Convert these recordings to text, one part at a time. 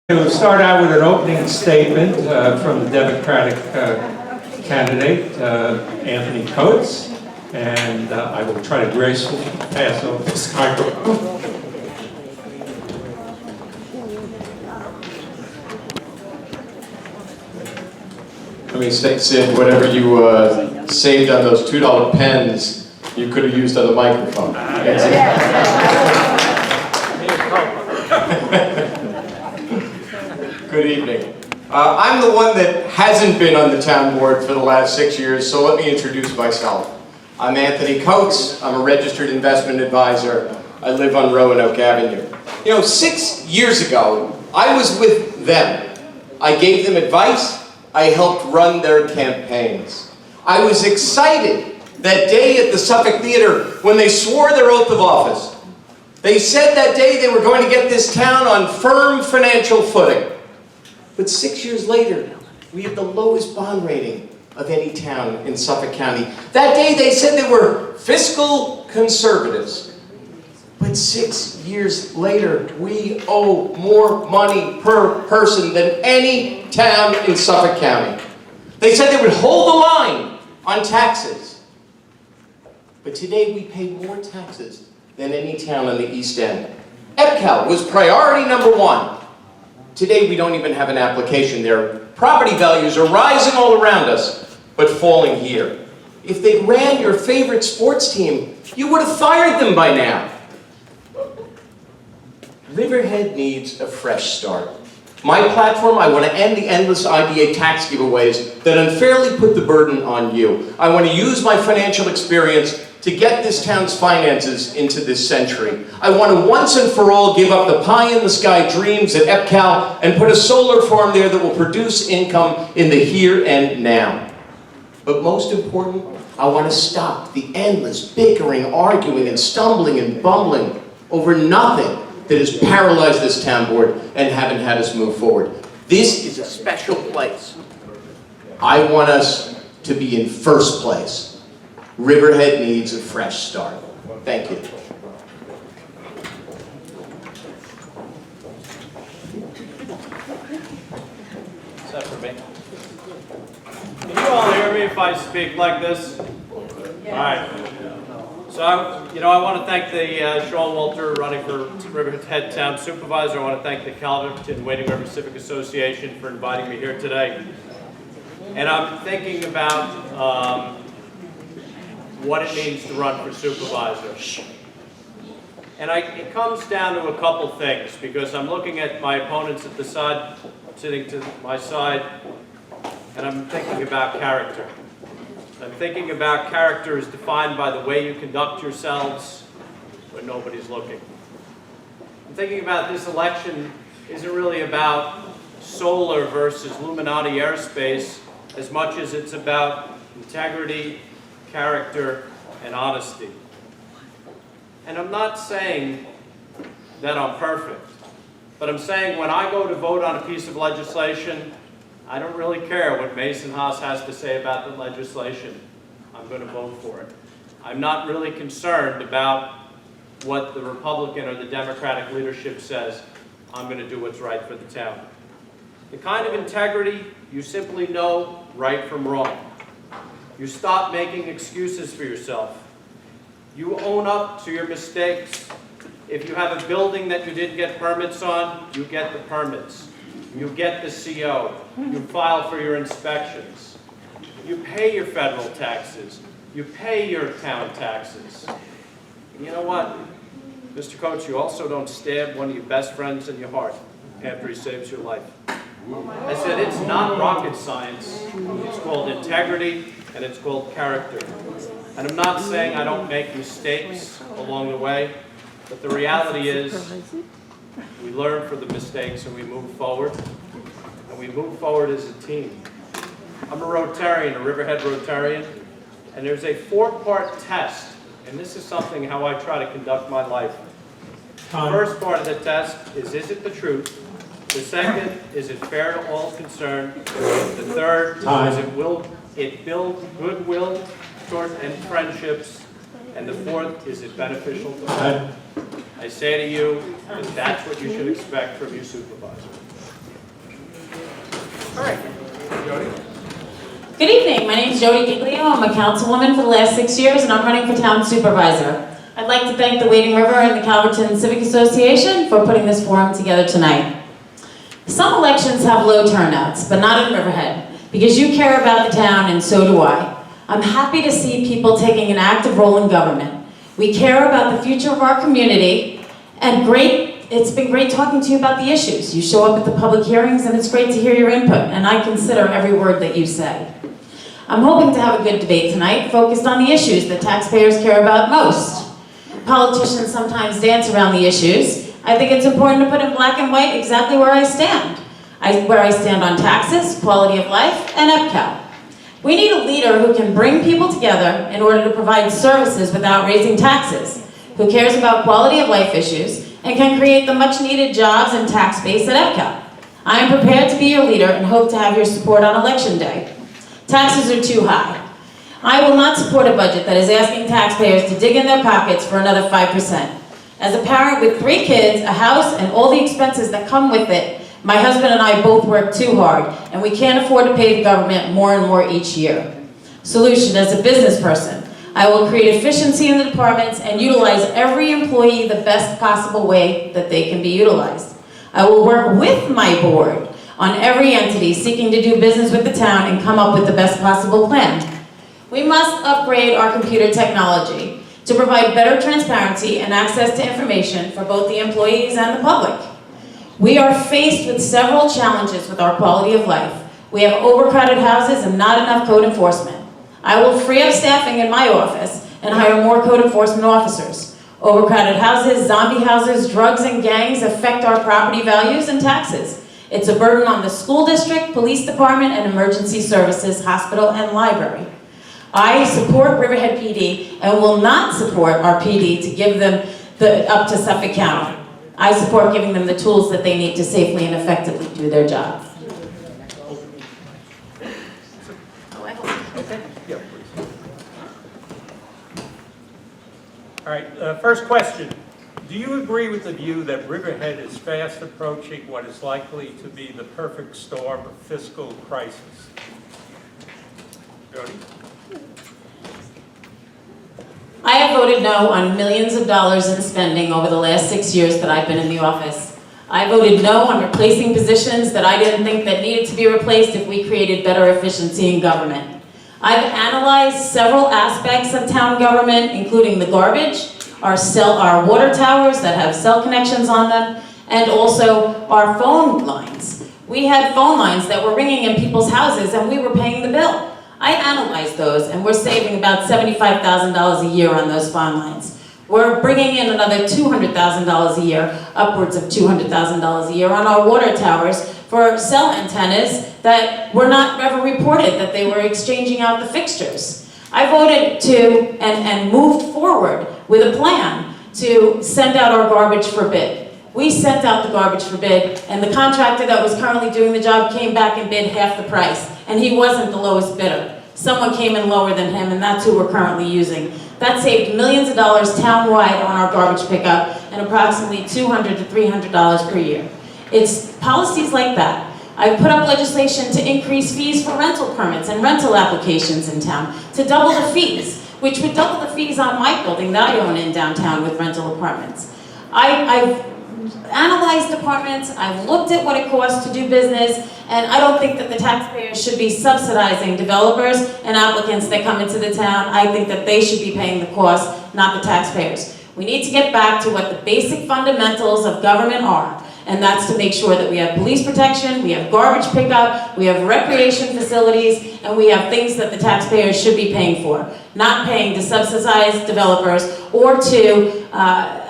To start out with an opening statement from the Democratic candidate, Anthony Coates, and I will try to gracefully pass over this microphone. Let me say, Sid, whatever you saved on those $2 pens, you could have used on the microphone. Good evening. I'm the one that hasn't been on the town board for the last 6 years, so let me introduce myself. I'm Anthony Coates. I'm a registered investment advisor. I live on Roanoke Avenue. You know, 6 years ago, I was with them. I gave them advice. I helped run their campaigns. I was excited that day at the Suffolk Theater when they swore their oath of office. They said that day they were going to get this town on firm financial footing. But 6 years later, we have the lowest bond rating of any town in Suffolk County. That day they said they were fiscal conservatives. But 6 years later, we owe more money per person than any town in Suffolk County. They said they would hold the line on taxes. But today we pay more taxes than any town on the East End. EPCAL was priority number one. Today we don't even have an application there. Property values are rising all around us, but falling here. If they ran your favorite sports team, you would have fired them by now. Riverhead needs a fresh start. My platform, I want to end the endless IDA tax giveaways that unfairly put the burden on you. I want to use my financial experience to get this town's finances into this century. I want to once and for all give up the pie-in-the-sky dreams at EPCAL and put a solar farm there that will produce income in the here and now. But most important, I want to stop the endless bickering, arguing, and stumbling and bumbling over nothing that has paralyzed this town board and haven't had us move forward. This is a special place. I want us to be in first place. Riverhead needs a fresh start. Thank you. Is that for me? Can you all hear me if I speak like this? Yes. All right. So, I want to thank the Sean Walter running for Riverhead Town Supervisor. I want to thank the Calverton Wading River Civic Association for inviting me here today. And I'm thinking about what it means to run for supervisor. And it comes down to a couple things, because I'm looking at my opponents at the side, sitting to my side, and I'm thinking about character. I'm thinking about character as defined by the way you conduct yourselves when nobody's looking. I'm thinking about this election isn't really about solar versus Illuminati airspace as much as it's about integrity, character, and honesty. And I'm not saying that I'm perfect, but I'm saying when I go to vote on a piece of legislation, I don't really care what Mason Haas has to say about the legislation. I'm going to vote for it. I'm not really concerned about what the Republican or the Democratic leadership says. I'm going to do what's right for the town. The kind of integrity, you simply know right from wrong. You stop making excuses for yourself. You own up to your mistakes. If you have a building that you didn't get permits on, you get the permits. You get the CO. You file for your inspections. You pay your federal taxes. You pay your town taxes. And you know what, Mr. Coates, you also don't stab one of your best friends in your heart after he saves your life. I said it's not rocket science. It's called integrity and it's called character. And I'm not saying I don't make mistakes along the way, but the reality is we learn from the mistakes and we move forward. And we move forward as a team. I'm a Rotarian, a Riverhead Rotarian, and there's a 4-part test, and this is something how I try to conduct my life. The first part of the test is it the truth? The second, is it fair to all concerned? The third, is it build goodwill and friendships? And the fourth, is it beneficial to all? I say to you that that's what you should expect from your supervisor. All right, Jody. Good evening, my name is Jody Giglio. I'm a councilwoman for the last 6 years and I'm running for town supervisor. I'd like to thank the Wading River and the Calverton Civic Association for putting this forum together tonight. Some elections have low turnouts, but not in Riverhead, because you care about the town and so do I. I'm happy to see people taking an active role in government. We care about the future of our community, and it's been great talking to you about the issues. You show up at the public hearings and it's great to hear your input, and I consider every word that you say. I'm hoping to have a good debate tonight, focused on the issues that taxpayers care about most. Politicians sometimes dance around the issues. I think it's important to put in black and white exactly where I stand. Where I stand on taxes, quality of life, and EPCAL. We need a leader who can bring people together in order to provide services without raising taxes, who cares about quality of life issues, and can create the much needed jobs and tax base at EPCAL. I am prepared to be your leader and hope to have your support on election day. Taxes are too high. I will not support a budget that is asking taxpayers to dig in their pockets for another 5%. As a parent with 3 kids, a house, and all the expenses that come with it, my husband and I both work too hard, and we can't afford to pay the government more and more each year. Solution: as a business person, I will create efficiency in the departments and utilize every employee the best possible way that they can be utilized. I will work with my board on every entity seeking to do business with the town and come up with the best possible plan. We must upgrade our computer technology to provide better transparency and access to information for both the employees and the public. We are faced with several challenges with our quality of life. We have overcrowded houses and not enough code enforcement. I will free up staffing in my office and hire more code enforcement officers. Overcrowded houses, zombie houses, drugs and gangs affect our property values and taxes. It's a burden on the school district, police department, and emergency services, hospital, and library. I support Riverhead PD and will not support our PD to give them up to Suffolk County. I support giving them the tools that they need to safely and effectively do their job. Okay. Yeah, please. All right, first question. Do you agree with the view that Riverhead is fast approaching what is likely to be the perfect storm of fiscal crisis? Jody? I have voted no on millions of dollars in spending over the last 6 years that I've been in the office. I voted no on replacing positions that I didn't think that needed to be replaced if we created better efficiency in government. I've analyzed several aspects of town government, including the garbage, our water towers that have cell connections on them, and also our phone lines. We had phone lines that were ringing in people's houses and we were paying the bill. I analyzed those and we're saving about $75,000 a year on those phone lines. We're bringing in another $200,000 a year, upwards of $200,000 a year on our water towers for cell antennas that were not ever reported that they were exchanging out the fixtures. I voted to and moved forward with a plan to send out our garbage for bid. We sent out the garbage for bid, and the contractor that was currently doing the job came back and bid half the price, and he wasn't the lowest bidder. Someone came in lower than him, and that's who we're currently using. That saved millions of dollars townwide on our garbage pickup, and approximately $200 to $300 per year. It's policies like that. I've put up legislation to increase fees for rental permits and rental applications in town, to double the fees, which would double the fees on my building that I own in downtown with rental apartments. I've analyzed departments, I've looked at what it costs to do business, and I don't think that the taxpayers should be subsidizing developers and applicants that come into the town. I think that they should be paying the cost, not the taxpayers. We need to get back to what the basic fundamentals of government are, and that's to make sure that we have police protection, we have garbage pickup, we have recreation facilities, and we have things that the taxpayers should be paying for, not paying to subsidize developers or to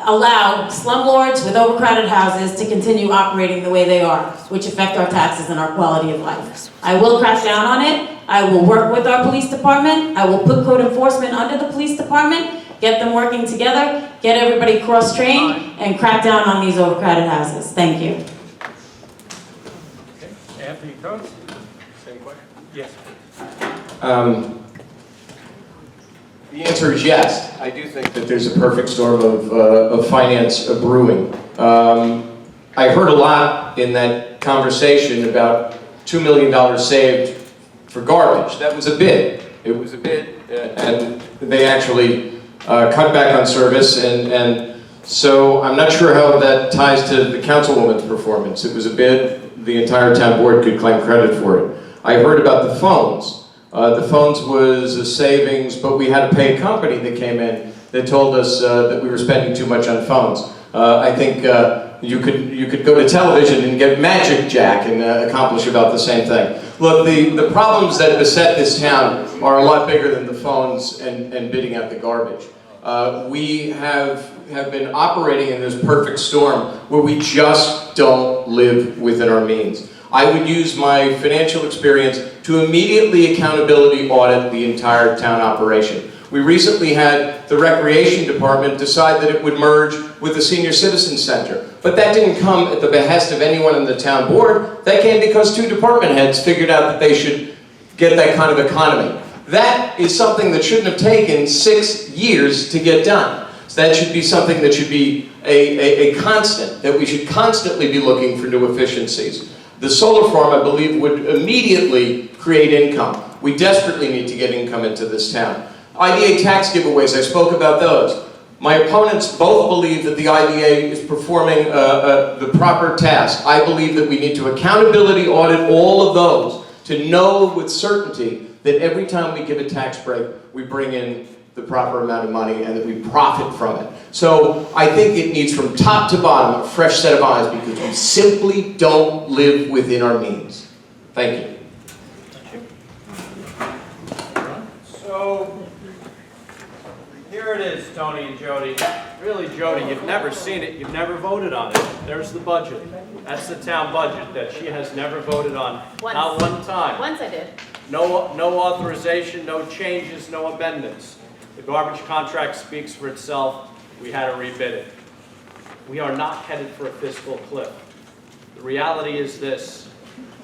allow slumlords with overcrowded houses to continue operating the way they are, which affect our taxes and our quality of life. I will crack down on it. I will work with our police department. I will put code enforcement under the police department, get them working together, get everybody cross-trained, and crack down on these overcrowded houses. Thank you. Okay. Anthony Coates? Same question? Yes. The answer is yes. I do think that there's a perfect storm of finance brewing. I heard a lot in that conversation about $2 million saved for garbage. That was a bid. It was a bid, and they actually cut back on service, and so I'm not sure how that ties to the councilwoman's performance. It was a bid. The entire town board could claim credit for it. I heard about the phones. The phones was a savings, but we had to pay a company that came in that told us that we were spending too much on phones. I think you could go to television and get Magic Jack and accomplish about the same thing. Look, the problems that beset this town are a lot bigger than the phones and bidding out the garbage. We have been operating in this perfect storm where we just don't live within our means. I would use my financial experience to immediately accountability audit the entire town operation. We recently had the Recreation Department decide that it would merge with the Senior Citizen Center. But that didn't come at the behest of anyone in the town board. That came because two department heads figured out that they should get that kind of economy. That is something that shouldn't have taken 6 years to get done. So that should be something that should be a constant, that we should constantly be looking for new efficiencies. The solar farm, I believe, would immediately create income. We desperately need to get income into this town. IDA tax giveaways, I spoke about those. My opponents both believe that the IDA is performing the proper task. I believe that we need to accountability audit all of those to know with certainty that every time we give a tax break, we bring in the proper amount of money and that we profit from it. So I think it needs from top to bottom a fresh set of eyes because we simply don't live within our means. Thank you. So, here it is, Tony and Jody. Really, Jody, you've never seen it, you've never voted on it. There's the budget. That's the town budget that she has never voted on, not one time. Once I did. No authorization, no changes, no amendments. The garbage contract speaks for itself. We had to rebid it. We are not headed for a fiscal cliff. The reality is this.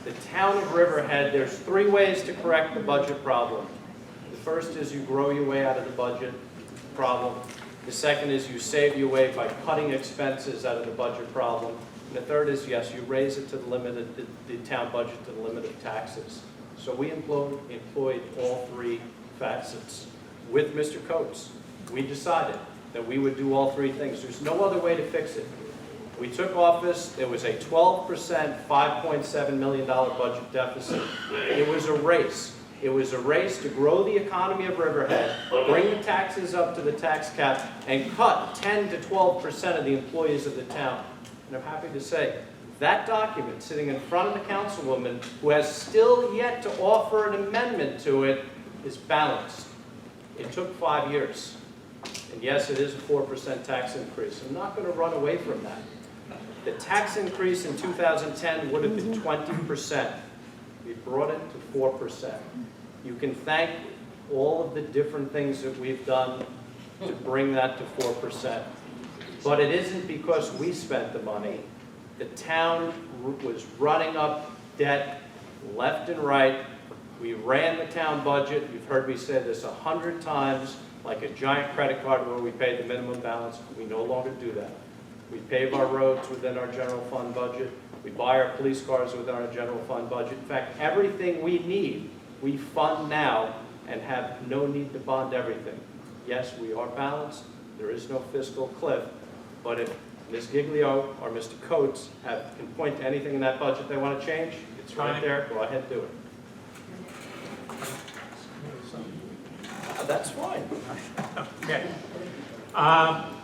The town of Riverhead, there's 3 ways to correct the budget problem. The first is you grow your way out of the budget problem. The second is you save your way by cutting expenses out of the budget problem. And the third is, yes, you raise it to the limit of the town budget to the limit of taxes. So we employed all 3 facets. With Mr. Coates, we decided that we would do all 3 things. There's no other way to fix it. We took office, there was a 12%, $5.7 million budget deficit. It was a race. It was a race to grow the economy of Riverhead, bring the taxes up to the tax cap, and cut 10 to 12% of the employees of the town. And I'm happy to say, that document sitting in front of the councilwoman, who has still yet to offer an amendment to it, is balanced. It took 5 years. And yes, it is a 4% tax increase. I'm not going to run away from that. The tax increase in 2010 would have been 20%. We brought it to 4%. You can thank all of the different things that we've done to bring that to 4%. But it isn't because we spent the money. The town was running up debt left and right. We ran the town budget. You've heard me say this 100 times, like a giant credit card where we pay the minimum balance. We no longer do that. We pave our roads within our general fund budget. We buy our police cars within our general fund budget. In fact, everything we need, we fund now and have no need to bond everything. Yes, we are balanced. There is no fiscal cliff. But if Ms. Giglio or Mr. Coates can point to anything in that budget they want to change, it's right there. Go ahead and do it. That's fine. Okay.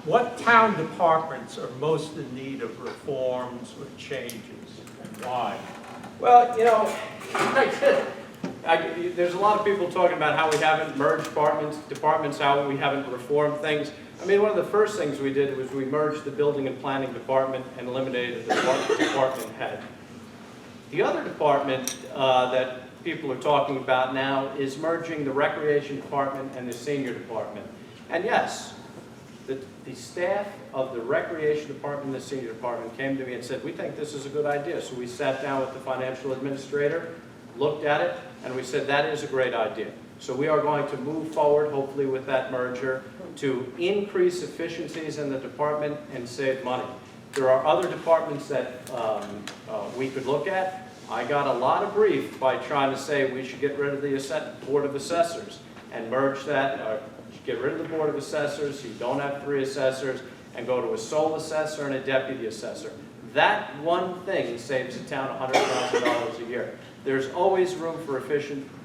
What town departments are most in need of reforms or changes, and why? Well, you know, there's a lot of people talking about how we haven't merged departments, how we haven't reformed things. I mean, one of the first things we did was we merged the building and planning department and eliminated the department head. The other department that people are talking about now is merging the recreation department and the senior department. And yes, the staff of the recreation department and the senior department came to me and said, we think this is a good idea. So we sat down with the financial administrator, looked at it, and we said that is a great idea. So we are going to move forward, hopefully with that merger, to increase efficiencies in the department and save money. There are other departments that we could look at. I got a lot of grief by trying to say we should get rid of the Board of Assessors and merge that, or get rid of the Board of Assessors, so you don't have 3 assessors, and go to a sole assessor and a deputy assessor. That one thing saves the town $100,000 a year. There's always room for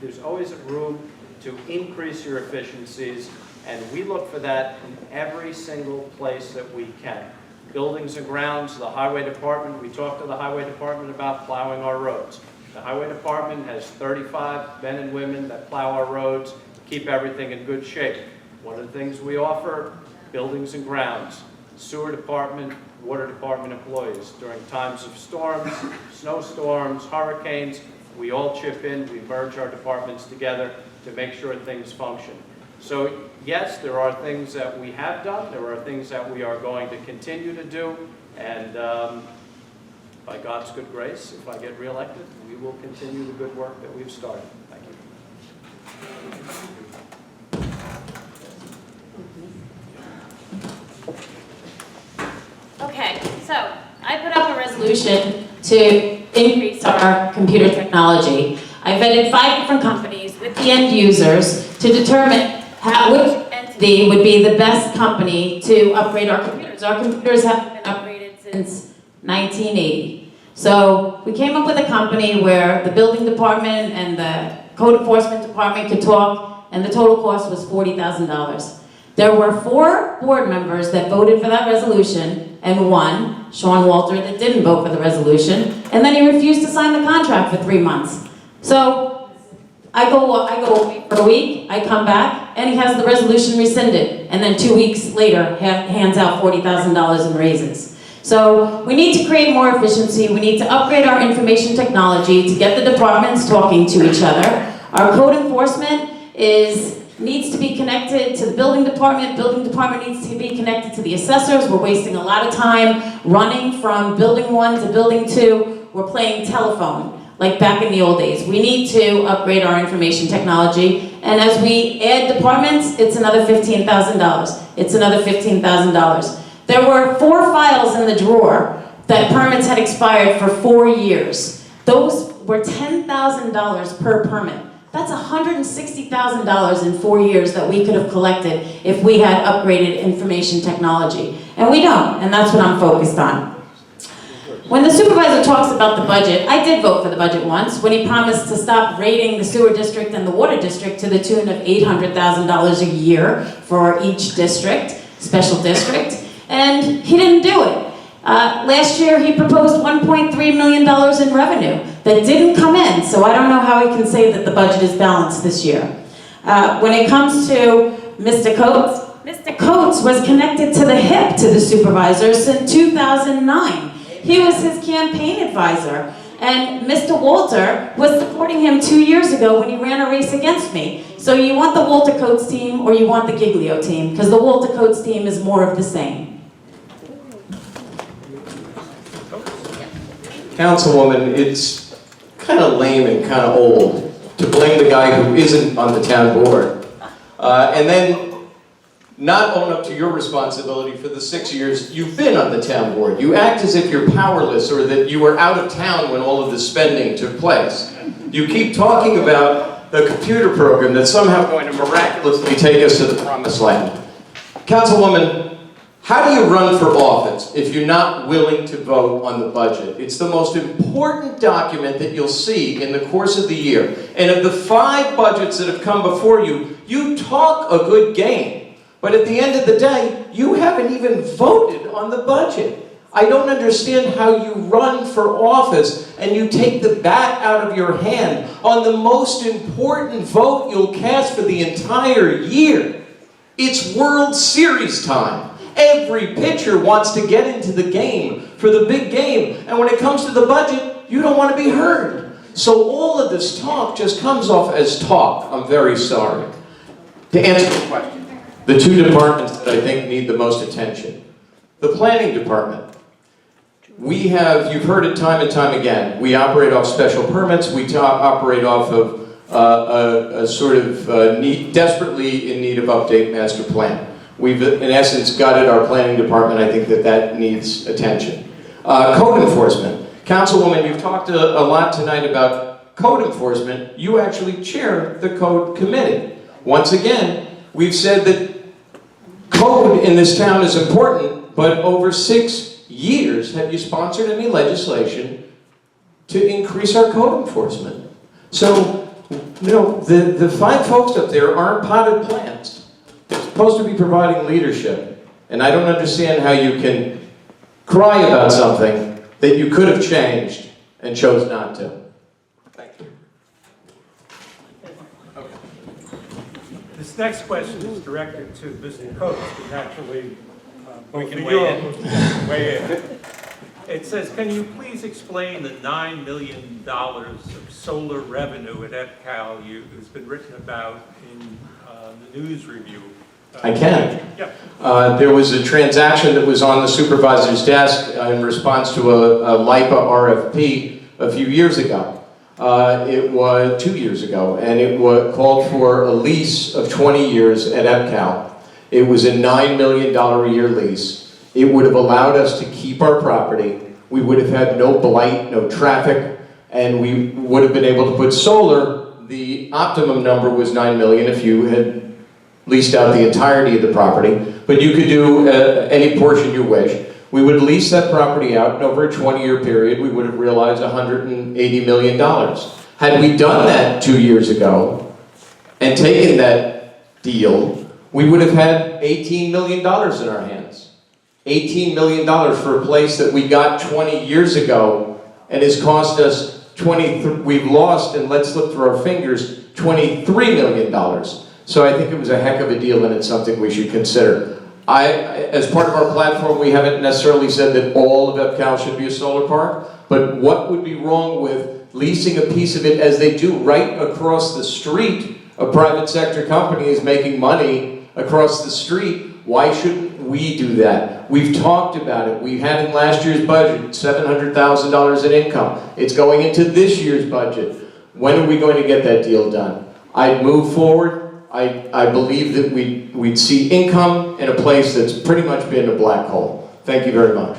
there's always room to increase your efficiencies, and we look for that in every single place that we can. Buildings and grounds, the highway department, we talked to the highway department about plowing our roads. The highway department has 35 men and women that plow our roads, keep everything in good shape. One of the things we offer, buildings and grounds, sewer department, water department employees. During times of storms, snowstorms, hurricanes, we all chip in, we merge our departments together to make sure things function. So yes, there are things that we have done, there are things that we are going to continue to do, and by God's good grace, if I get reelected, we will continue the good work that we've started. Thank you. Okay, so I put up a resolution to increase our computer technology. I vetted 5 different companies with the end users to determine which entity would be the best company to upgrade our computers. Our computers haven't been upgraded since 1980. So we came up with a company where the building department and the code enforcement department could talk, and the total cost was $40,000. There were 4 board members that voted for that resolution, and 1, Sean Walter, that didn't vote for the resolution, and then he refused to sign the contract for 3 months. So I go away for a week, I come back, and he has the resolution rescinded, and then 2 weeks later hands out $40,000 in raises. So we need to create more efficiency, we need to upgrade our information technology to get the departments talking to each other. Our code enforcement needs to be connected to the building department needs to be connected to the assessors. We're wasting a lot of time running from building 1 to building 2. We're playing telephone, like back in the old days. We need to upgrade our information technology, and as we add departments, it's another $15,000. It's another $15,000. There were 4 files in the drawer that permits had expired for 4 years. Those were $10,000 per permit. That's $160,000 in 4 years that we could have collected if we had upgraded information technology. And we don't, and that's what I'm focused on. When the supervisor talks about the budget, I did vote for the budget once when he promised to stop rating the sewer district and the water district to the tune of $800,000 a year for each district, special district, and he didn't do it. Last year he proposed $1.3 million in revenue that didn't come in, so I don't know how he can say that the budget is balanced this year. When it comes to Mr. Coates was connected to the hip to the supervisor since 2009. He was his campaign advisor, and Mr. Walter was supporting him 2 years ago when he ran a race against me. So you want the Walter Coates team or you want the Giglio team, because the Walter Coates team is more of the same. Councilwoman, it's kind of lame and kind of old to blame the guy who isn't on the town board. And then not own up to your responsibility for the 6 years you've been on the town board. You act as if you're powerless or that you were out of town when all of this spending took place. You keep talking about the computer program that's somehow going to miraculously take us to the promised land. Councilwoman, how do you run for office if you're not willing to vote on the budget? It's the most important document that you'll see in the course of the year. And of the 5 budgets that have come before you, you talk a good game. But at the end of the day, you haven't even voted on the budget. I don't understand how you run for office and you take the bat out of your hand on the most important vote you'll cast for the entire year. It's World Series time. Every pitcher wants to get into the game for the big game. And when it comes to the budget, you don't want to be heard. So all of this talk just comes off as talk. I'm very sorry. To answer the question, the 2 departments that I think need the most attention. The planning department. You've heard it time and time again, we operate off special permits, we operate off of a sort of desperately in need of update master plan. We've, in essence, gutted our planning department. I think that needs attention. Code enforcement. Councilwoman, you've talked a lot tonight about code enforcement. You actually chair the code committee. Once again, we've said that code in this town is important, but over 6 years, have you sponsored any legislation to increase our code enforcement? So, you know, the fine folks up there aren't potted plants. They're supposed to be providing leadership. And I don't understand how you can cry about something that you could have changed and chose not to. Thank you. This next question is directed to Mr. Coates, but naturally, We can weigh in. It says, can you please explain the $9 million of solar revenue at EPCAL has been written about in the news review? I can. Yeah. There was a transaction that was on the supervisor's desk in response to a LIPA RFP a few years ago. It was 2 years ago, and it was called for a lease of 20 years at EPCAL. It was a $9 million a year lease. It would have allowed us to keep our property. We would have had no blight, no traffic, and we would have been able to put solar. The optimum number was $9 million if you had leased out the entirety of the property, but you could do any portion you wish. We would lease that property out, and over a 20-year period, we would have realized $180 million. Had we done that 2 years ago and taken that deal, we would have had $18 million in our hands. $18 million for a place that we got 20 years ago and has cost us we've lost, and let's look through our fingers, $23 million. So I think it was a heck of a deal, and it's something we should consider. As part of our platform, we haven't necessarily said that all of EPCAL should be a solar park, but what would be wrong with leasing a piece of it as they do right across the street? A private sector company is making money across the street. Why shouldn't we do that? We've talked about it. We had in last year's budget $700,000 in income. It's going into this year's budget. When are we going to get that deal done? I'd move forward. I believe that we'd see income in a place that's pretty much been a black hole. Thank you very much.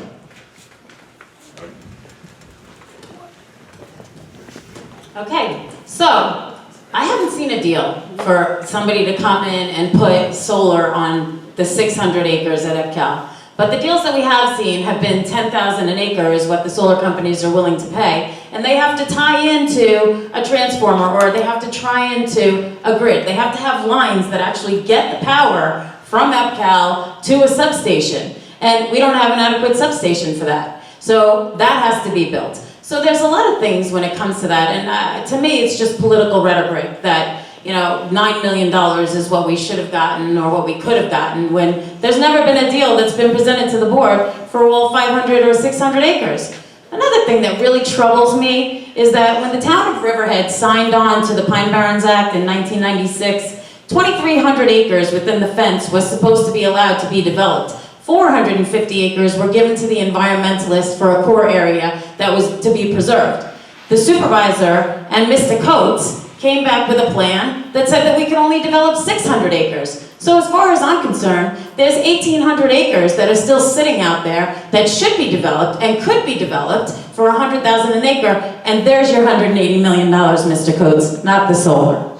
Okay, so I haven't seen a deal for somebody to come in and put solar on the 600 acres at EPCAL. But the deals that we have seen have been 10,000 an acre is what the solar companies are willing to pay. And they have to tie into a transformer, or they have to tie into a grid. They have to have lines that actually get the power from EPCAL to a substation. And we don't have an adequate substation for that. So that has to be built. So there's a lot of things when it comes to that. And to me, it's just political rhetoric that, you know, $9 million is what we should have gotten or what we could have gotten, when there's never been a deal that's been presented to the board for all 500 or 600 acres. Another thing that really troubles me is that when the town of Riverhead signed on to the Pine Barrens Act in 1996, 2,300 acres within the fence was supposed to be allowed to be developed. 450 acres were given to the environmentalists for a core area that was to be preserved. The supervisor and Mr. Coates came back with a plan that said that we could only develop 600 acres. So as far as I'm concerned, there's 1,800 acres that are still sitting out there that should be developed and could be developed for $100,000 an acre, and there's your $180 million, Mr. Coates, not the solar.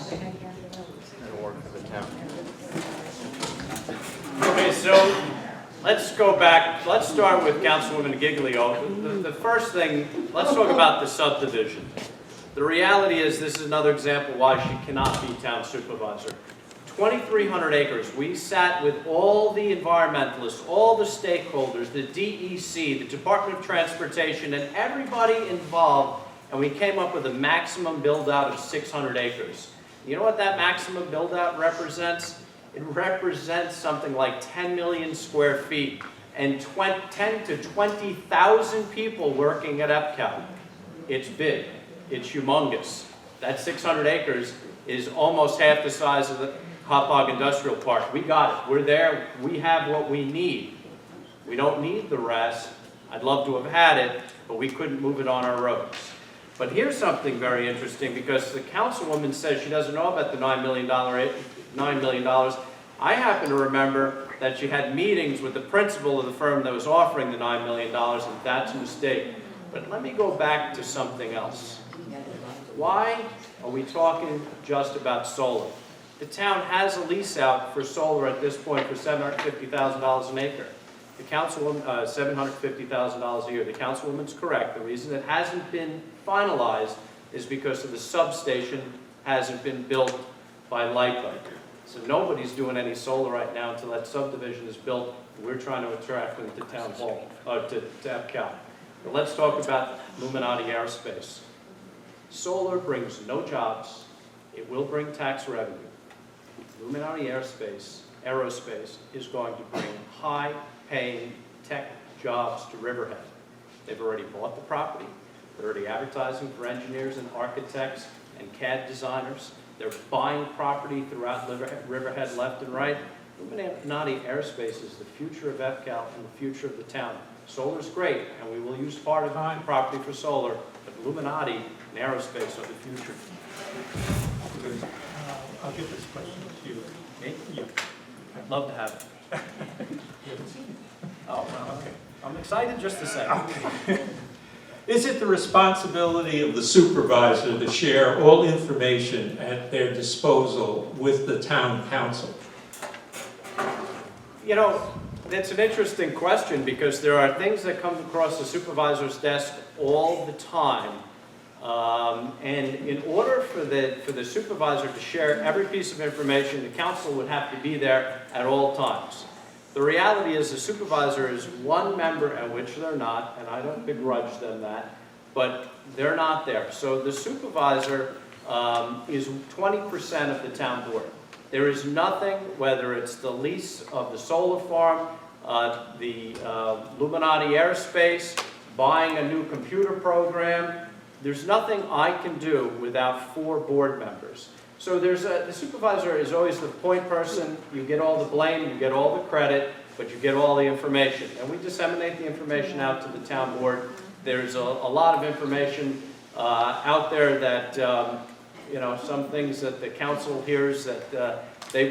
Okay, so let's go back. Let's start with Councilwoman Giglio. The first thing, let's talk about the subdivision. The reality is this is another example why she cannot be town supervisor. 2,300 acres. We sat with all the environmentalists, all the stakeholders, the DEC, the Department of Transportation, and everybody involved, and we came up with a maximum build-out of 600 acres. You know what that maximum build-out represents? It represents something like 10 million square feet and 10 to 20,000 people working at EPCAL. It's big. It's humongous. That 600 acres is almost half the size of the Hot Dog Industrial Park. We got it. We're there. We have what we need. We don't need the rest. I'd love to have had it, but we couldn't move it on our roads. But here's something very interesting, because the councilwoman says she doesn't know about the $9 million. I happen to remember that she had meetings with the principal of the firm that was offering the $9 million, and that's a mistake. But let me go back to something else. Why are we talking just about solar? The town has a lease out for solar at this point for $750,000 an acre. The councilwoman, $750,000 a year. The councilwoman's correct. The reason it hasn't been finalized is because of the substation hasn't been built by Lightlight. So nobody's doing any solar right now until that subdivision is built. We're trying to attract them to town hall, to EPCAL. But let's talk about Illuminati Aerospace. Solar brings no jobs. It will bring tax revenue. Illuminati Aerospace is going to bring high-paying tech jobs to Riverhead. They've already bought the property. They're already advertising for engineers and architects and CAD designers. They're buying property throughout Riverhead left and right. Illuminati Aerospace is the future of EPCAL and the future of the town. Solar's great, and we will use part of the property for solar, but Illuminati and aerospace are the future. I'll give this question to you. Me? You. I'd love to have it. Oh, well, okay. I'm excited just the same. Okay. Is it the responsibility of the supervisor to share all information at their disposal with the town council? You know, that's an interesting question because there are things that come across the supervisor's desk all the time. And in order for the supervisor to share every piece of information, the council would have to be there at all times. The reality is the supervisor is one member, and which they're not, and I don't begrudge them that, but they're not there. So the supervisor is 20% of the town board. There is nothing, whether it's the lease of the solar farm, the Illuminati Aerospace, buying a new computer program, there's nothing I can do without 4 board members. So the supervisor is always the point person. You get all the blame, you get all the credit, but you get all the information. And we disseminate the information out to the town board. There's a lot of information out there that, you know, some things that the council hears that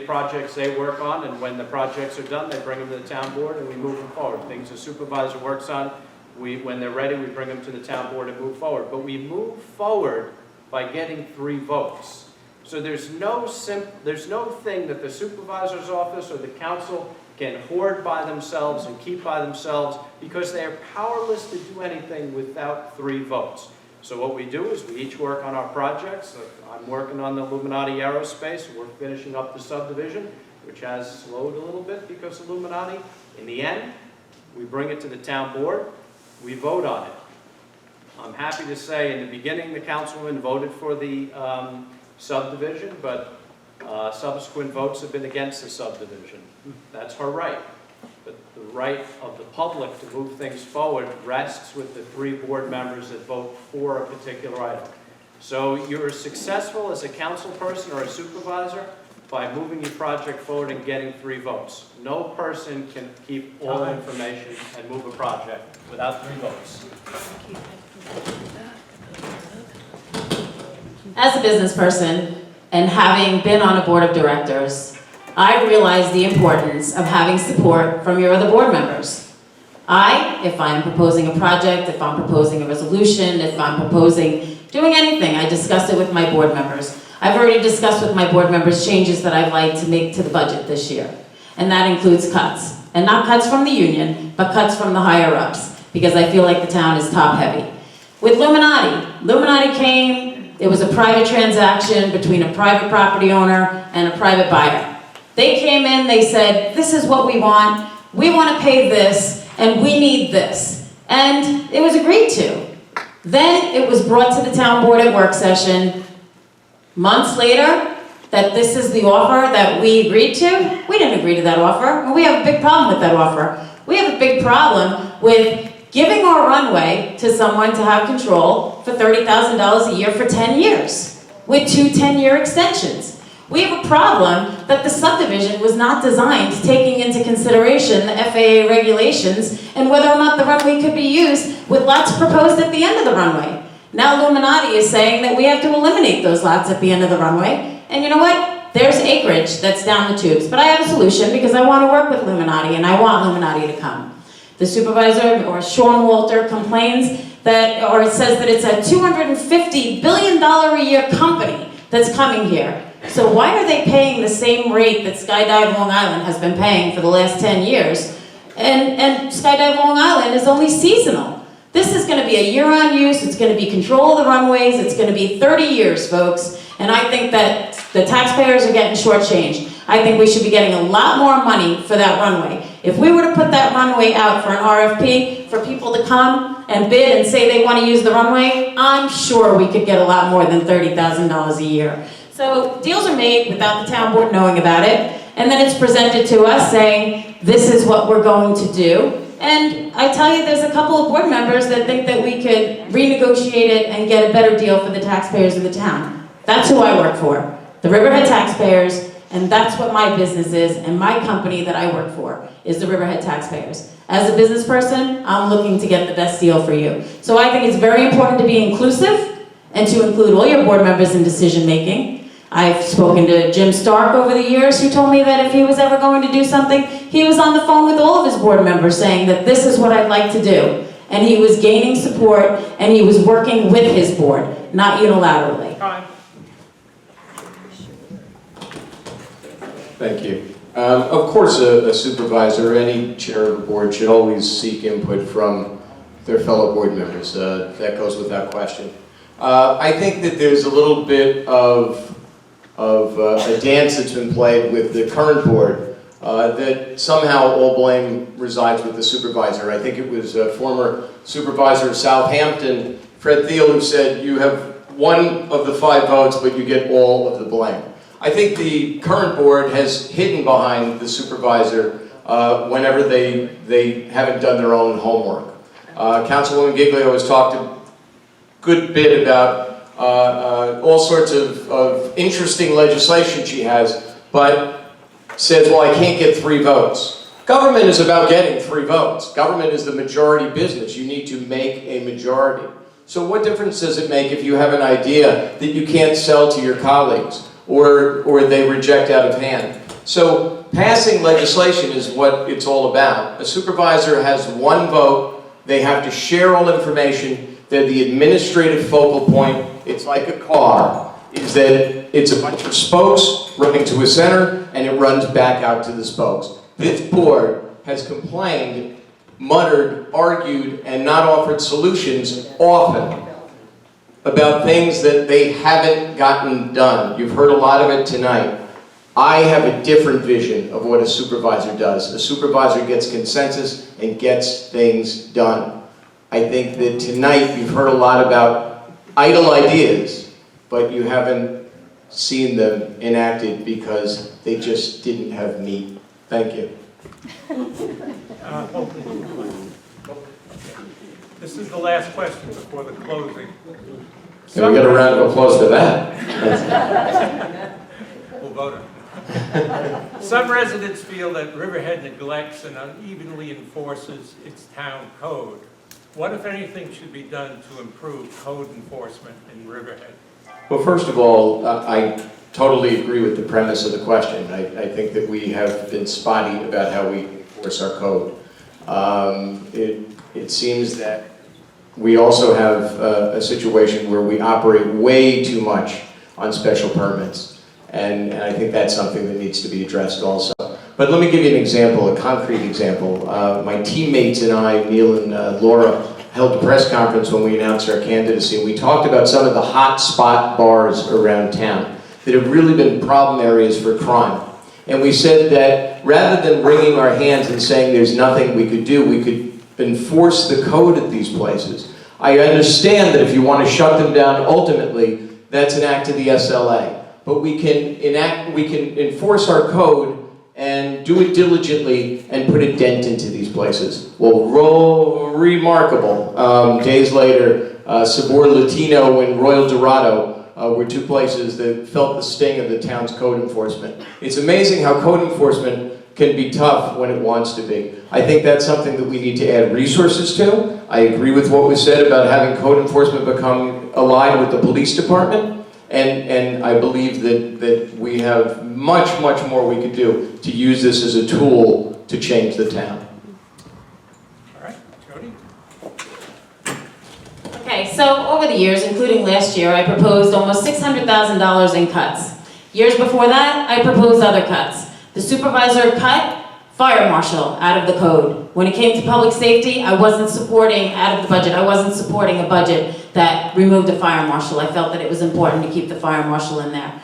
projects they work on, and when the projects are done, they bring them to the town board and we move them forward. Things the supervisor works on, when they're ready, we bring them to the town board and move forward. But we move forward by getting 3 votes. So there's no thing that the supervisor's office or the council can hoard by themselves and keep by themselves because they are powerless to do anything without 3 votes. So what we do is we each work on our projects. I'm working on the Illuminati Aerospace. We're finishing up the subdivision, which has slowed a little bit because of Illuminati. In the end, we bring it to the town board. We vote on it. I'm happy to say in the beginning the councilwoman voted for the subdivision, but subsequent votes have been against the subdivision. That's her right. But the right of the public to move things forward rests with the 3 board members that vote for a particular item. So you're successful as a council person or a supervisor by moving your project forward and getting 3 votes. No person can keep all information and move a project without 3 votes. As a business person, and having been on a board of directors, I realize the importance of having support from your other board members. If I'm proposing a project, if I'm proposing a resolution, if I'm proposing doing anything, I discuss it with my board members. I've already discussed with my board members changes that I'd like to make to the budget this year. And that includes cuts. And not cuts from the union, but cuts from the higher ups, because I feel like the town is top heavy. With Illuminati came, it was a private transaction between a private property owner and a private buyer. They came in, they said, this is what we want to pay this, and we need this. And it was agreed to. Then it was brought to the town board at work session, months later, that this is the offer that we agreed to. We didn't agree to that offer, and we have a big problem with that offer. We have a big problem with giving our runway to someone to have control for $30,000 a year for 10 years, with 2 10-year extensions. We have a problem that the subdivision was not designed taking into consideration the FAA regulations and whether or not the runway could be used with lots proposed at the end of the runway. Now Illuminati is saying that we have to eliminate those lots at the end of the runway. And you know what? There's acreage that's down the tubes. But I have a solution because I want to work with Illuminati and I want Illuminati to come. The supervisor, or Sean Walter, complains that, or says that it's a $250 billion a year company that's coming here. So why are they paying the same rate that Skydive Long Island has been paying for the last 10 years? And Skydive Long Island is only seasonal. This is gonna be a year-round use, it's gonna be control of the runways, it's gonna be 30 years, folks. And I think that the taxpayers are getting shortchanged. I think we should be getting a lot more money for that runway. If we were to put that runway out for an RFP for people to come and bid and say they want to use the runway, I'm sure we could get a lot more than $30,000 a year. So deals are made without the town board knowing about it, and then it's presented to us saying, this is what we're going to do. And I tell you, there's a couple of board members that think that we could renegotiate it and get a better deal for the taxpayers of the town. That's who I work for, the Riverhead taxpayers. And that's what my business is, and my company that I work for is the Riverhead taxpayers. As a business person, I'm looking to get the best deal for you. So I think it's very important to be inclusive and to include all your board members in decision making. I've spoken to Jim Stark over the years, who told me that if he was ever going to do something, he was on the phone with all of his board members saying that this is what I'd like to do. And he was gaining support, and he was working with his board, not unilaterally. Thank you. Of course, a supervisor or any chair of a board should always seek input from their fellow board members. That goes without question. I think that there's a little bit of a dance that's been played with the current board that somehow all blame resides with the supervisor. I think it was a former supervisor of Southampton, Fred Thiel, who said, you have one of the 5 votes, but you get all of the blame. I think the current board has hidden behind the supervisor whenever they haven't done their own homework. Councilwoman Giglio has talked a good bit about all sorts of interesting legislation she has, but says, well, I can't get 3 votes. Government is about getting 3 votes. Government is the majority business. You need to make a majority. So what difference does it make if you have an idea that you can't sell to your colleagues? Or they reject out of hand. So passing legislation is what it's all about. A supervisor has 1 vote. They have to share all information. They're the administrative focal point. It's like a car, is that it's a bunch of spokes running to a center, and it runs back out to the spokes. This board has complained, muttered, argued, and not offered solutions often about things that they haven't gotten done. You've heard a lot of it tonight. I have a different vision of what a supervisor does. A supervisor gets consensus and gets things done. I think that tonight you've heard a lot about idle ideas, but you haven't seen them enacted because they just didn't have meat. Thank you. This is the last question before the closing. Can we get a round of applause for that? We'll vote on it. Some residents feel that Riverhead neglects and unevenly enforces its town code. What, if anything, should be done to improve code enforcement in Riverhead? Well, first of all, I totally agree with the premise of the question. I think that we have been spotty about how we enforce our code. It seems that we also have a situation where we operate way too much on special permits. And I think that's something that needs to be addressed also. But let me give you an example, a concrete example. My teammates and I, Neil and Laura, held a press conference when we announced our candidacy. We talked about some of the hot spot bars around town that have really been problem areas for crime. And we said that rather than wringing our hands and saying there's nothing we could do, we could enforce the code at these places. I understand that if you want to shut them down ultimately, that's an act of the SLA. But we can enforce our code and do it diligently and put a dent into these places. Well, remarkable. Days later, Sabor Latino and Royal Dorado were 2 places that felt the sting of the town's code enforcement. It's amazing how code enforcement can be tough when it wants to be. I think that's something that we need to add resources to. I agree with what was said about having code enforcement become aligned with the police department. And I believe that we have much, much more we could do to use this as a tool to change the town. so over the years, including last year, I proposed almost $600,000 in cuts. Years before that, I proposed other cuts. The supervisor cut fire marshal out of the code. When it came to public safety, I wasn't supporting out of the budget. I wasn't supporting a budget that removed a fire marshal. I felt that it was important to keep the fire marshal in there.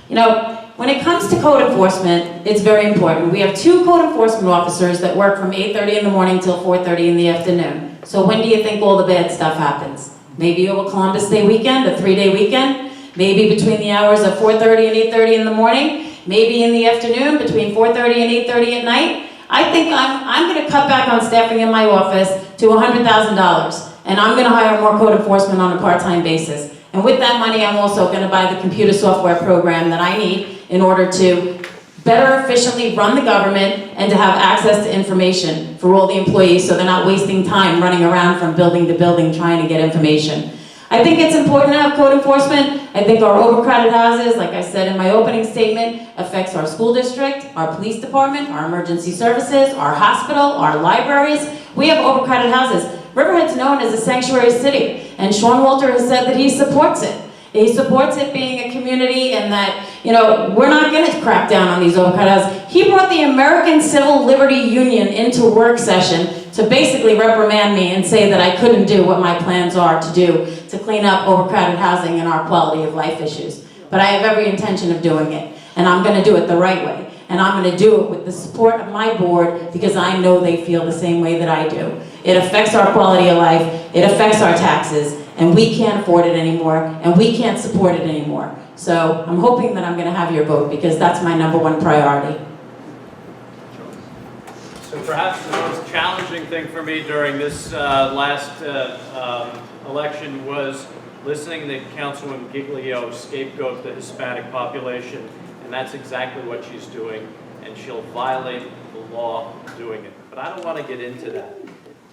You know, when it comes to code enforcement, it's very important. We have 2 code enforcement officers that work from 8:30 in the morning till 4:30 in the afternoon. So when do you think all the bad stuff happens? Maybe over Columbus Day weekend, a 3-day weekend? Maybe between the hours of 4:30 and 8:30 in the morning? Maybe in the afternoon between 4:30 and 8:30 at night? I think I'm going to cut back on staffing in my office to $100,000, and I'm going to hire more code enforcement on a part-time basis. And with that money, I'm also going to buy the computer software program that I need in order to better efficiently run the government and to have access to information for all the employees so they're not wasting time running around from building to building trying to get information. I think it's important to have code enforcement. I think our overcrowded houses, like I said in my opening statement, affects our school district, our police department, our emergency services, our hospital, our libraries. We have overcrowded houses. Riverhead's known as a sanctuary city, and Sean Walter has said that he supports it. He supports it being a community and that, you know, we're not going to crack down on these overcrowded houses. He brought the American Civil Liberty Union into work session to basically reprimand me and say that I couldn't do what my plans are to do to clean up overcrowded housing and our quality of life issues. But I have every intention of doing it, and I'm going to do it the right way. And I'm going to do it with the support of my board because I know they feel the same way that I do. It affects our quality of life, it affects our taxes, and we can't afford it anymore, and we can't support it anymore. So I'm hoping that I'm going to have your vote because that's my #1 priority. So perhaps the most challenging thing for me during this last election was listening to Councilwoman Giglio scapegoat the Hispanic population, and that's exactly what she's doing, and she'll violate the law doing it. But I don't want to get into that.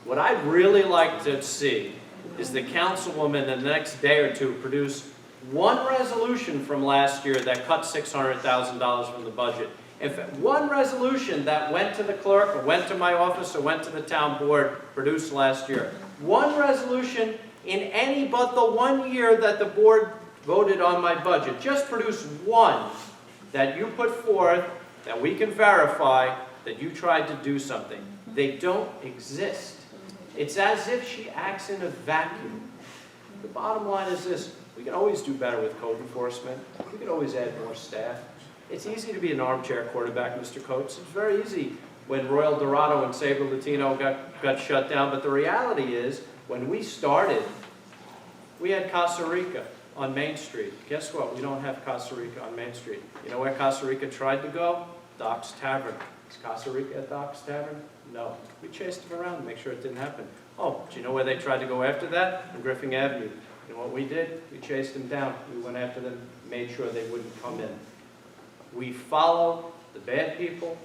What I'd really like to see is the councilwoman in the next day or two produce one resolution from last year that cut $600,000 from the budget. If one resolution that went to the clerk or went to my office or went to the town board produced last year, one resolution in any but the 1 year that the board voted on my budget, just produce one that you put forth that we can verify that you tried to do something. They don't exist. It's as if she acts in a vacuum. The bottom line is this: we can always do better with code enforcement. We can always add more staff. It's easy to be an armchair quarterback, Mr. Coates. It's very easy when Royal Dorado and Sabre Latino got shut down. But the reality is, when we started, we had Costa Rica on Main Street. Guess what? We don't have Costa Rica on Main Street. You know where Costa Rica tried to go? Doc's Tavern. Is Costa Rica at Doc's Tavern? No. We chased them around to make sure it didn't happen. Oh, do you know where they tried to go after that? On Griffin Avenue. You know what we did? We chased them down. We went after them, made sure they wouldn't come in. We follow the bad people.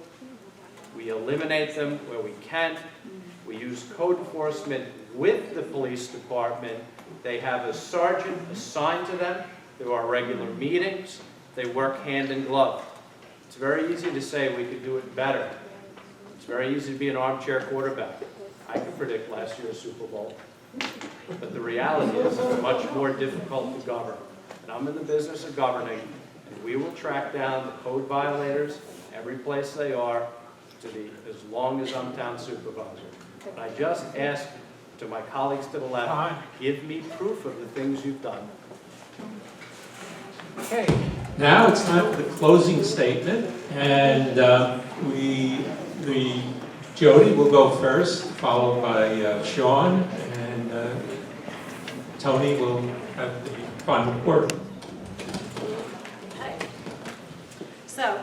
We eliminate them where we can. We use code enforcement with the police department. They have a sergeant assigned to them through our regular meetings. They work hand in glove. It's very easy to say we could do it better. It's very easy to be an armchair quarterback. I could predict last year's Super Bowl. But the reality is it's much more difficult to govern. And I'm in the business of governing, and we will track down the code violators every place they are as long as I'm town supervisor. And I just ask to my colleagues to the left, give me proof of the things you've done. Okay, now it's time for the closing statement, and Jody will go first, followed by Sean, and Tony will have the final word. Okay. So,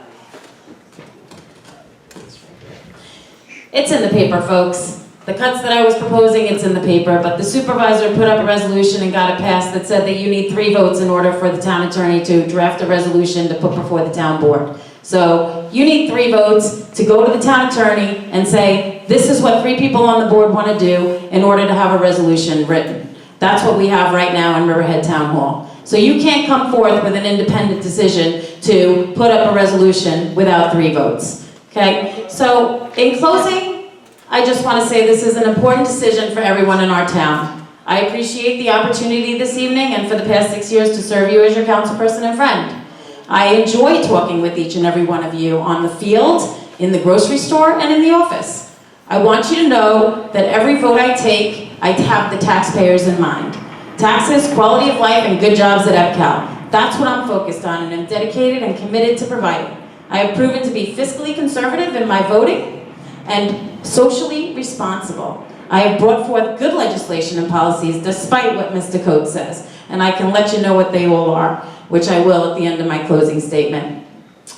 it's in the paper, folks. The cuts that I was proposing, it's in the paper, but the supervisor put up a resolution and got it passed that said that you need 3 votes in order for the town attorney to draft a resolution to put before the town board. So you need 3 votes to go to the town attorney and say, this is what 3 people on the board want to do in order to have a resolution written. That's what we have right now in Riverhead Town Hall. So you can't come forth with an independent decision to put up a resolution without 3 votes. Okay? So in closing, I just want to say this is an important decision for everyone in our town. I appreciate the opportunity this evening and for the past 6 years to serve you as your councilperson and friend. I enjoy talking with each and every one of you on the field, in the grocery store, and in the office. I want you to know that every vote I take, I have the taxpayers in mind. Taxes, quality of life, and good jobs at EPCAL. That's what I'm focused on, and I'm dedicated and committed to providing. I have proven to be fiscally conservative in my voting and socially responsible. I have brought forth good legislation and policies despite what Mr. Coates says, and I can let you know what they all are, which I will at the end of my closing statement.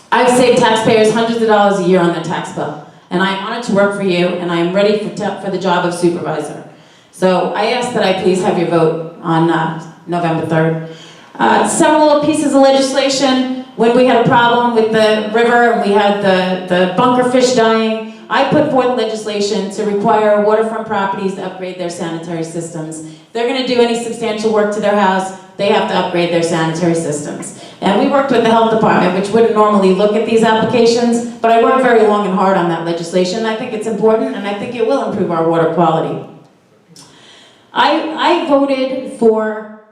I've saved taxpayers hundreds of dollars a year on their tax bill, and I am honored to work for you, and I am ready for the job of supervisor. So I ask that I please have your vote on November 3rd. Several pieces of legislation, when we had a problem with the river and we had the bunker fish dying, I put forth legislation to require waterfront properties to upgrade their sanitary systems. If they're going to do any substantial work to their house, they have to upgrade their sanitary systems. And we worked with the health department, which wouldn't normally look at these applications, but I worked very long and hard on that legislation. I think it's important, and I think it will improve our water quality. I voted for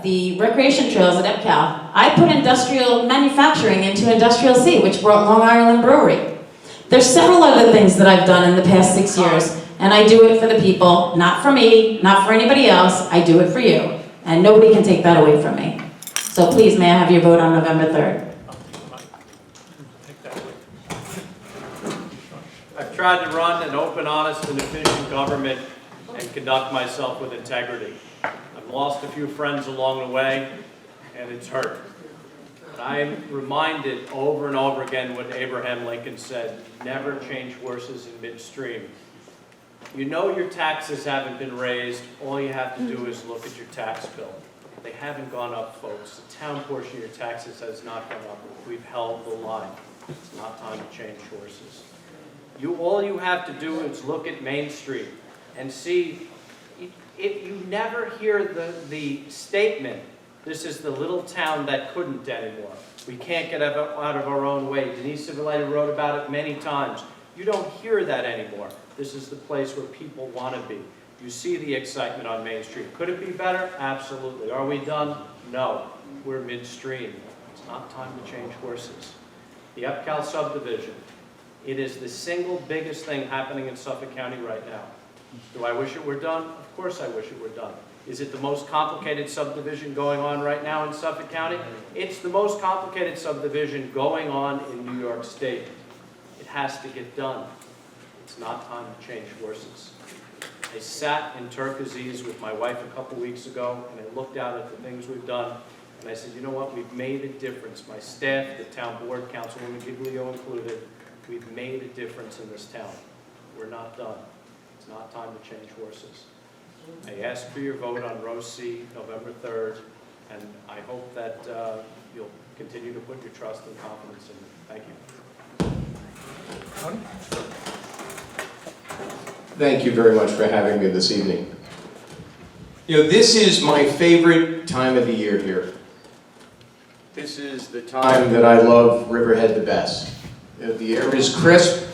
the recreation trails at EPCAL. I put industrial manufacturing into Industrial C, which brought Long Island Brewery. There's several other things that I've done in the past 6 years, and I do it for the people, not for me, not for anybody else. I do it for you, and nobody can take that away from me. So please, may I have your vote on November 3rd? I've tried to run an open, honest, and efficient government and conduct myself with integrity. I've lost a few friends along the way, and it's hurt. But I'm reminded over and over again what Abraham Lincoln said, never change horses in midstream. You know your taxes haven't been raised, all you have to do is look at your tax bill. They haven't gone up, folks. The town portion of your taxes has not gone up. We've held the line. It's not time to change horses. All you have to do is look at Main Street and see, if you never hear the statement, this is the little town that couldn't anymore. We can't get out of our own way. Denise Civiletti wrote about it many times. You don't hear that anymore. This is the place where people want to be. You see the excitement on Main Street. Could it be better? Absolutely. Are we done? No. We're midstream. It's not time to change horses. The EPCAL subdivision. It is the single biggest thing happening in Suffolk County right now. Do I wish it were done? Of course I wish it were done. Is it the most complicated subdivision going on right now in Suffolk County? It's the most complicated subdivision going on in New York State. It has to get done. It's not time to change horses. I sat in Turquoise with my wife a couple weeks ago, and I looked out at the things we've done, and I said, you know what, we've made a difference. My staff, the town board, Councilwoman Giglio included, we've made a difference in this town. We're not done. It's not time to change horses. I ask for your vote on row C, November 3rd, and I hope that you'll continue to put your trust and confidence in me. Thank you. Thank you very much for having me this evening. You know, this is my favorite time of the year here. This is the time that I love Riverhead the best. You know, the air is crisp,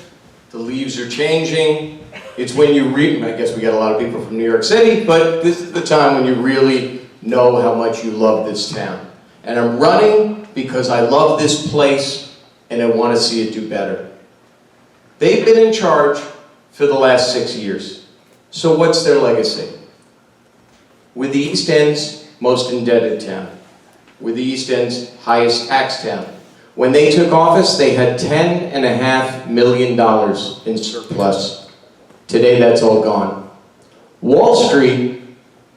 the leaves are changing. It's when you I guess we got a lot of people from New York City, but this is the time when you really know how much you love this town. And I'm running because I love this place and I want to see it do better. They've been in charge for the last 6 years. So what's their legacy? We're the East End's most indebted town. We're the East End's highest tax town. When they took office, they had $10.5 million in surplus. Today, that's all gone. Wall Street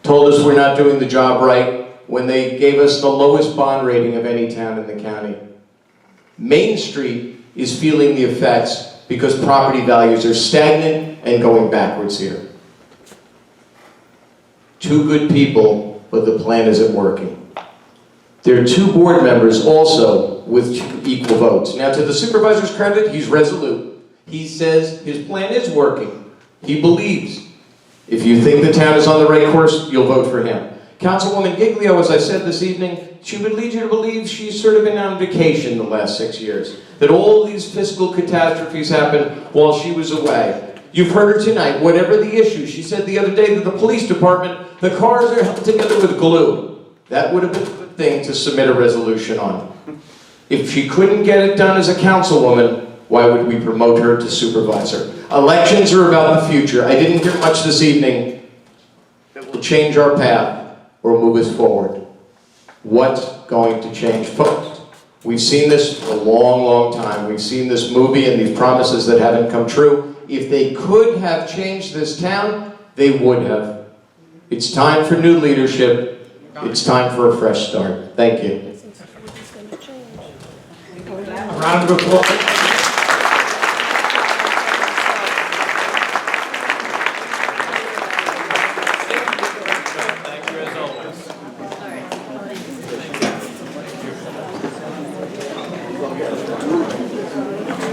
told us we're not doing the job right when they gave us the lowest bond rating of any town in the county. Main Street is feeling the effects because property values are stagnant and going backwards here. Two good people, but the plan isn't working. There are 2 board members also with equal votes. Now, to the supervisor's credit, he's resolute. He says his plan is working. He believes. If you think the town is on the right course, you'll vote for him. Councilwoman Giglio, as I said this evening, she would lead you to believe she's sort of been on vacation the last 6 years. That all these fiscal catastrophes happened while she was away. You've heard her tonight, whatever the issue. She said the other day that the police department, the cars are held together with glue. That would have been a good thing to submit a resolution on. If she couldn't get it done as a councilwoman, why would we promote her to supervisor? Elections are about the future. I didn't hear much this evening that will change our path or move us forward. What's going to change? Folks, we've seen this for a long, long time. We've seen this movie and these promises that haven't come true. If they could have changed this town, they would have. It's time for new leadership. It's time for a fresh start. Thank you. A round of applause. Thank you as always.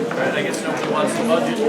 All right, I guess nobody wants the budget.